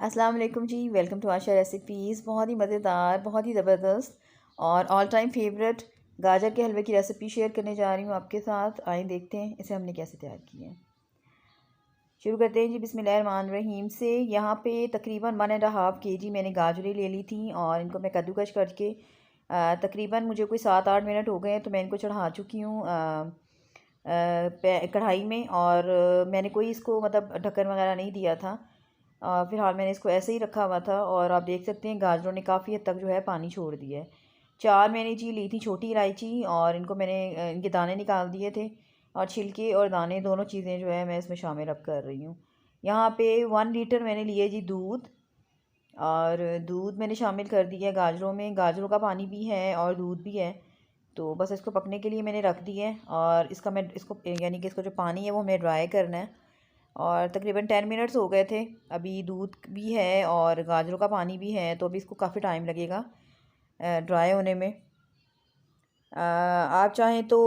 अस्सलाम वालेकुम जी। Welcome to Asha recipes. बहुत ही मज़ेदार, बहुत ही ज़बरदस्त और ऑल टाइम फेवरेट गाजर के हलवे की रेसिपी शेयर करने जा रही हूँ आपके साथ। आइए देखते हैं इसे हमने कैसे तैयार किया है। शुरू करते हैं जी बिस्मिल्लाहिर्रहमानिर्रहीम से। यहाँ पे तकरीबन 1.5 kg मैंने गाजरें ले ली थी और इनको मैं कद्दूकश करके तकरीबन मुझे कोई 7-8 मिनट हो गए हैं, तो मैं इनको चढ़ा चुकी हूँ कढ़ाई में। और मैंने कोई इसको मतलब ढक्कन वगैरह नहीं दिया था। फ़िलहाल मैंने इसको ऐसे ही रखा हुआ था और आप देख सकते हैं गाजरों ने काफ़ी हद तक जो है पानी छोड़ दिया है। 4 मैंने जी ली थी छोटी इलायची और इनको मैंने इनके दाने निकाल दिए थे और छिलके और दाने दोनों चीज़ें जो है मैं इसमें शामिल अब कर रही हूँ। यहाँ पे 1 लीटर मैंने लिए जी दूध, और दूध मैंने शामिल कर दिया है गाजरों में। गाजरों का पानी भी है और दूध भी है, तो बस इसको पकने के लिए मैंने रख दिया है। और इसको यानी कि इसका जो पानी है वो हमें ड्राई करना है। और तकरीबन 10 मिनट्स हो गए थे। अभी दूध भी है और गाजरों का पानी भी है, तो अभी इसको काफ़ी टाइम लगेगा ड्राई होने में। आप चाहें तो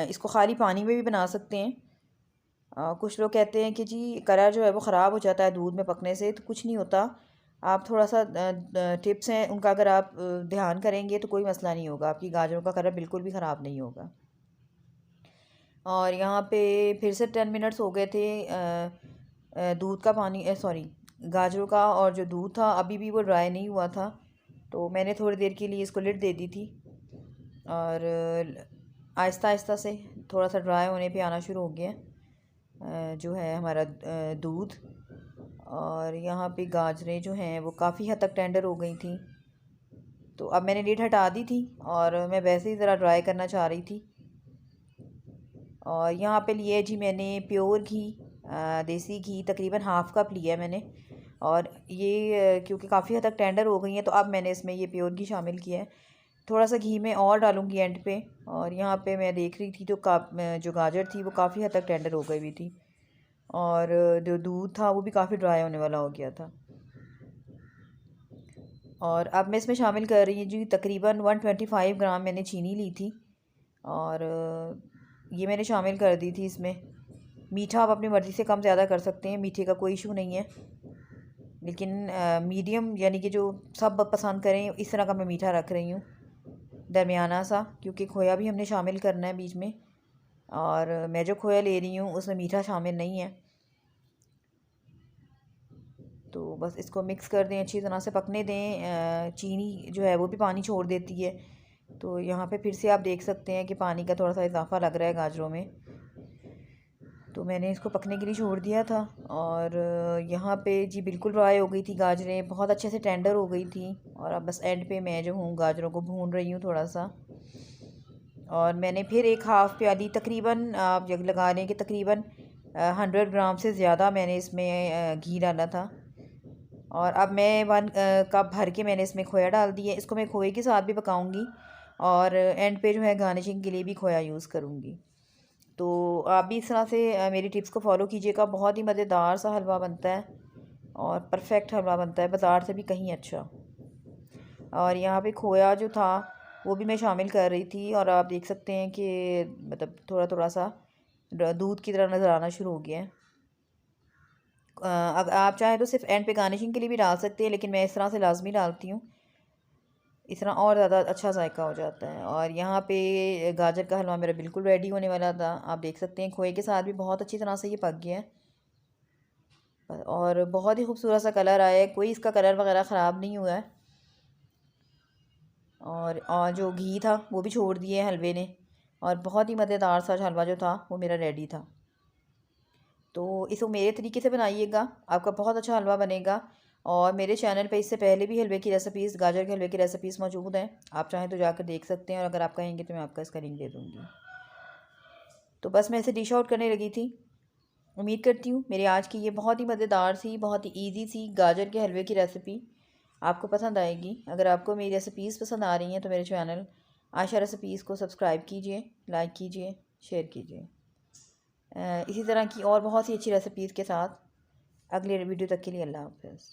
इसको खाली पानी में भी बना सकते हैं। कुछ लोग कहते हैं कि जी कलर जो है वो ख़राब हो जाता है दूध में पकने से, तो कुछ नहीं होता। आप थोड़ा सा टिप्स हैं उनका अगर आप ध्यान करेंगे तो कोई मसला नहीं होगा, आपकी गाजरों का कलर बिल्कुल भी ख़राब नहीं होगा। और यहाँ पे फिर से 10 मिनट्स हो गए थे। दूध का पानी सॉरी गाजरों का और जो दूध था अभी भी वो ड्राई नहीं हुआ था, तो मैंने थोड़ी देर के लिए इसको लिड दे दी थी। और आहिस्ता आहिस्ता से थोड़ा सा ड्राई होने पे आना शुरू हो गया जो है हमारा दूध। और यहाँ पे गाजरें जो हैं वो काफ़ी हद तक टेंडर हो गई थी, तो अब मैंने लिड हटा दी थी और मैं वैसे ही ज़रा ड्राई करना चाह रही थी। और यहाँ पे लिए जी मैंने प्योर घी, देसी घी तकरीबन हाफ़ कप लिया है मैंने। और ये क्योंकि काफ़ी हद तक टेंडर हो गई हैं, तो अब मैंने इसमें ये प्योर घी शामिल किया है। थोड़ा सा घी मैं और डालूँगी एंड पे। और यहाँ पे मैं देख रही थी तो जो गाजर थी वो काफ़ी हद तक टेंडर हो गई हुई थी, और जो दूध था वो भी काफ़ी ड्राई होने वाला हो गया था। और अब मैं इसमें शामिल कर रही हूँ जी तकरीबन 125 ग्राम मैंने चीनी ली थी, और ये मैंने शामिल कर दी थी इसमें। मीठा आप अपनी मर्ज़ी से कम ज़्यादा कर सकते हैं, मीठे का कोई इशू नहीं है, लेकिन मीडियम यानी कि जो सब पसंद करें इस तरह का मैं मीठा रख रही हूँ, दरमियाना सा, क्योंकि खोया भी हमने शामिल करना है बीच में। और मैं जो खोया ले रही हूँ उसमें मीठा शामिल नहीं है। तो बस इसको मिक्स कर दें, अच्छी तरह से पकने दें। चीनी जो है वो भी पानी छोड़ देती है, तो यहाँ पे फिर से आप देख सकते हैं कि पानी का थोड़ा सा इजाफा लग रहा है गाजरों में, तो मैंने इसको पकने के लिए छोड़ दिया था। और यहाँ पे जी बिल्कुल ड्राई हो गई थी गाजरें, बहुत अच्छे से टेंडर हो गई थी। और अब बस एंड पे मैं जो हूँ गाजरों को भून रही हूँ थोड़ा सा। और मैंने फिर एक हाफ़ प्याली तकरीबन आप जब लगा लें कि तकरीबन 100 ग्राम से ज़्यादा मैंने इसमें घी डाला था। और अब मैं 1 कप भर के मैंने इसमें खोया डाल दिया। इसको मैं खोए के साथ भी पकाऊंगी और एंड पे जो है गार्निशिंग के लिए भी खोया यूज़ करूँगी। तो आप भी इस तरह से मेरी टिप्स को फॉलो कीजिएगा। बहुत ही मज़ेदार सा हलवा बनता है और परफेक्ट हलवा बनता है, बाज़ार से भी कहीं अच्छा। और यहाँ पे खोया जो था वो भी मैं शामिल कर रही थी, और आप देख सकते हैं कि मतलब थोड़ा थोड़ा सा दूध की तरह नज़र आना शुरू हो गया है। अगर आप चाहें तो सिर्फ एंड पे गार्निशिंग के लिए भी डाल सकते हैं, लेकिन मैं इस तरह से लाजमी डालती हूँ, इस तरह और ज़्यादा अच्छा जायका हो जाता है। और यहाँ पे गाजर का हलवा मेरा बिल्कुल रेडी होने वाला था। आप देख सकते हैं खोए के साथ भी बहुत अच्छी तरह से ये पक गया है और बहुत ही खूबसूरत सा कलर आया है, कोई इसका कलर वगैरह ख़राब नहीं हुआ है। और जो घी था वो भी छोड़ दिए हलवे ने, और बहुत ही मज़ेदार सा हलवा जो था वो मेरा रेडी था। तो इसको मेरे तरीके से बनाइएगा, आपका बहुत अच्छा हलवा बनेगा। और मेरे चैनल पे इससे पहले भी हलवे की रेसिपीज़, गाजर के हलवे की रेसिपीज़ मौजूद हैं, आप चाहें तो जाकर देख सकते हैं। और अगर आप कहेंगे तो मैं आपका इसका लिंक दे दूँगी। तो बस मैं इसे डिश आउट करने लगी थी। उम्मीद करती हूँ मेरी आज की ये बहुत ही मज़ेदार सी, बहुत ही ईजी सी गाजर के हलवे की रेसिपी आपको पसंद आएगी। अगर आपको मेरी रेसिपीज़ पसंद आ रही हैं तो मेरे चैनल आशा रेसिपीज़ को सब्सक्राइब कीजिए, लाइक कीजिए, शेयर कीजिए। इसी तरह की और बहुत सी अच्छी रेसिपीज़ के साथ अगले वीडियो तक के लिए अल्लाह हाफ़िज़।